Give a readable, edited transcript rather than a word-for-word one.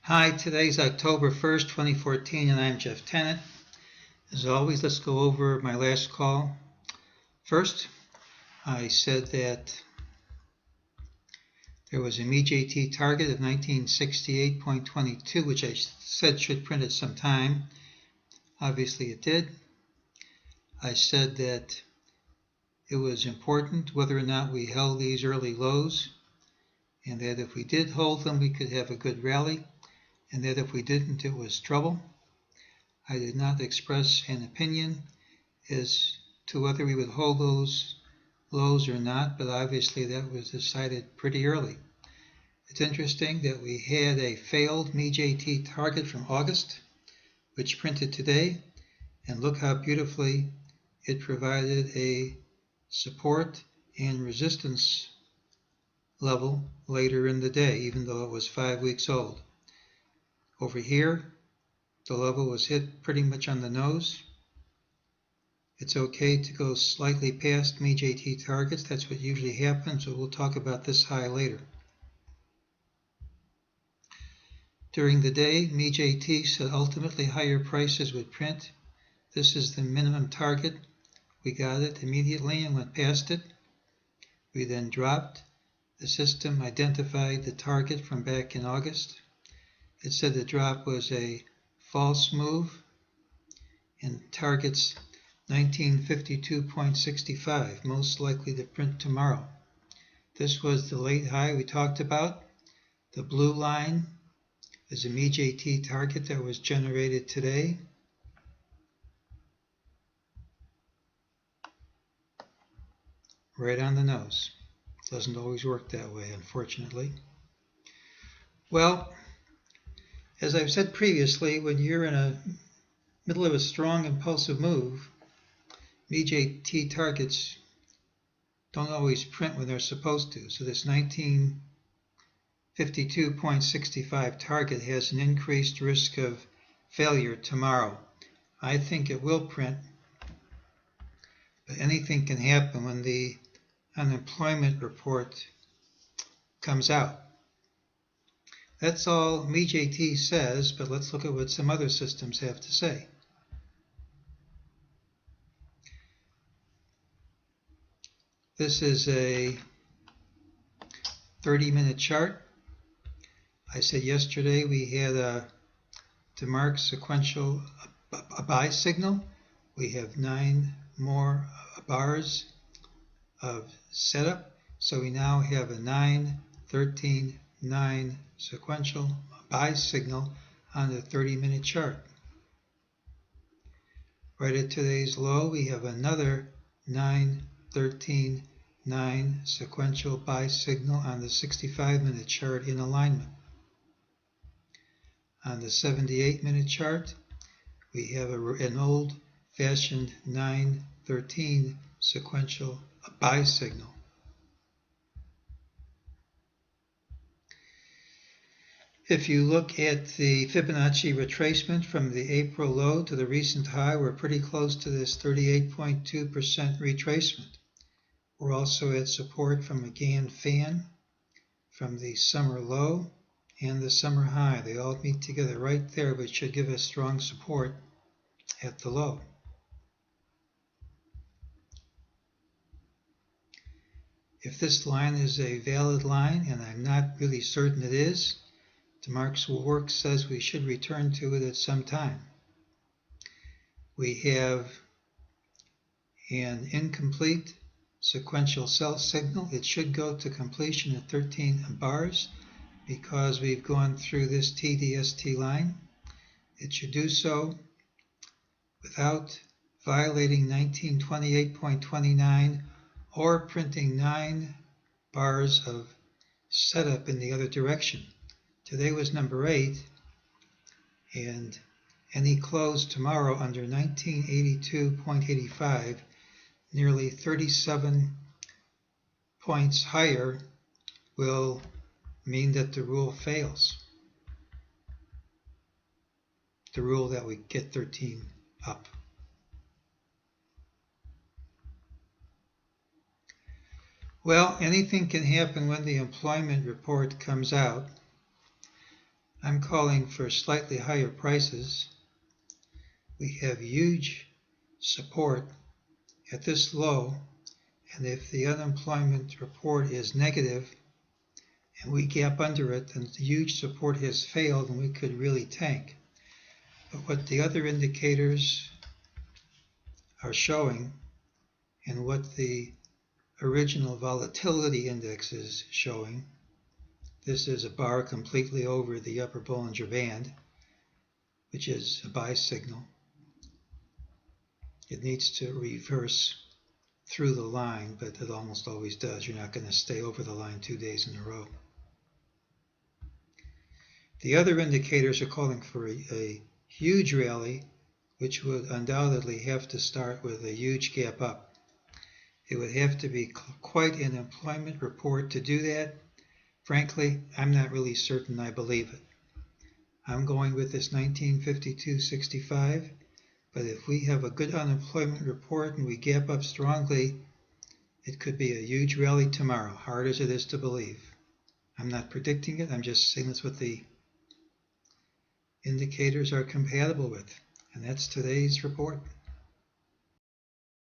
Hi, today's October 1st, 2014, and I'm Jeff Tennant. As always, let's go over my last call. First, I said that there was a mejt target of 1968.22, which I said should print at some time. Obviously, it did. I said that it was important whether or not we held these early lows, and that if we did hold them, we could have a good rally, and that if we didn't, it was trouble. I did not express an opinion as to whether we would hold those lows or not, but obviously that was decided pretty early. It's interesting that we had a failed mejt target from August, which printed today, and look how beautifully it provided a support and resistance level later in the day, even though it was 5 weeks old. Over here, the level was hit pretty much on the nose. It's okay to go slightly past mejt targets. That's what usually happens, but we'll talk about this high later. During the day, mejt said ultimately higher prices would print. This is the minimum target. We got it immediately and went past it. We then dropped. The system identified the target from back in August. It said the drop was a false move and targets 1952.65, most likely to print tomorrow. This was the late high we talked about. The blue line is a mejt target that was generated today. Right on the nose. Doesn't always work that way, unfortunately. Well, as I've said previously, when you're in the middle of a strong impulsive move, mejt targets don't always print when they're supposed to. So this 1952.65 target has an increased risk of failure tomorrow. I think it will print, but anything can happen when the unemployment report comes out. That's all mejt says, but let's look at what some other systems have to say. This is a 30-minute chart. I said yesterday we had to mark sequential a buy signal. We have 9 more bars of setup, so we now have a 9, 13, 9 sequential buy signal on the 30-minute chart. Right at today's low, we have another 9, 13, 9 sequential buy signal on the 65-minute chart in alignment. On the 78-minute chart, we have an old-fashioned 9, 13 sequential buy signal. If you look at the Fibonacci retracement from the April low to the recent high, we're pretty close to this 38.2% retracement. We're also at support from a Gann fan from the summer low and the summer high. They all meet together right there, which should give us strong support at the low. If this line is a valid line, and I'm not really certain it is, DeMark's work says we should return to it at some time. We have an incomplete sequential sell signal. It should go to completion at 13 bars because we've gone through this TDST line. It should do so without violating 1928.29 or printing 9 bars of setup in the other direction. Today was number 8, and any close tomorrow under 1982.85, nearly 37 points higher, will mean that the rule fails. The rule that we get 13 up. Well, anything can happen when the employment report comes out. I'm calling for slightly higher prices. We have huge support at this low, and if the unemployment report is negative and we gap under it, then the huge support has failed and we could really tank. But what the other indicators are showing and what the original volatility index is showing, this is a bar completely over the upper Bollinger Band, which is a buy signal. It needs to reverse through the line, but it almost always does. You're not going to stay over the line 2 days in a row. The other indicators are calling for a huge rally, which would undoubtedly have to start with a huge gap up. It would have to be quite an employment report to do that. Frankly, I'm not really certain I believe it. I'm going with this 1952.65, but if we have a good unemployment report and we gap up strongly, it could be a huge rally tomorrow, hard as it is to believe. I'm not predicting it, I'm just saying that's what the indicators are compatible with, and that's today's report.